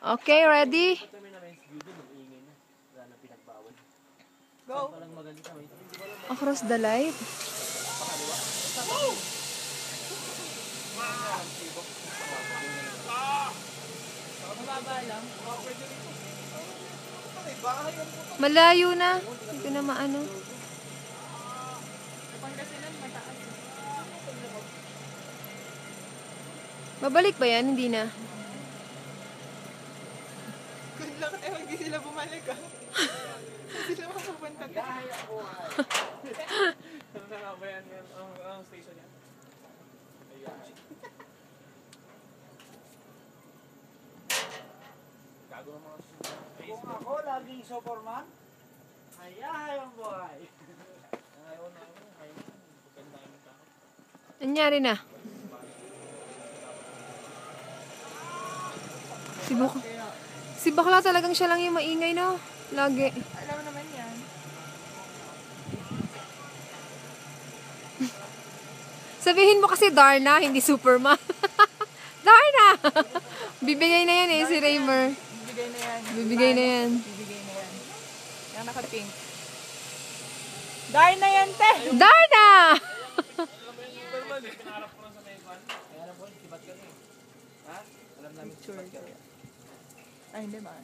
Okay, ready? Go! Across the light. Mababa lang. Malayo na. Hindi ko na maano. Pangasinan, mataas. Babalik ba yan? Hindi na. Good luck tayo, hindi sila bumalik ah. Hindi sila makapunta tayo. Ano na nga ba yan? Ang station yan? Gago ng mga Kung ako laging superman, hayahay ang buhay. ayaw na ako. Ayaw na. Ganda yung tao. Nangyari na. Si bakla talagang siya lang yung maingay, no? Lagi. Alam mo naman yan. Sabihin mo kasi Darna, hindi Superman. Darna! Bibigay na yan eh, si Raymer. Bibigay na yan. Bibigay na yan. Bibigay na yan. Yung naka-pink. Darn na yan, te! Darna! Superman eh. Pinarap ko lang sa may fan. Kaya alam ko, sibat ka na eh. Ha? Alam namin sibat ka. Ay, hindi man.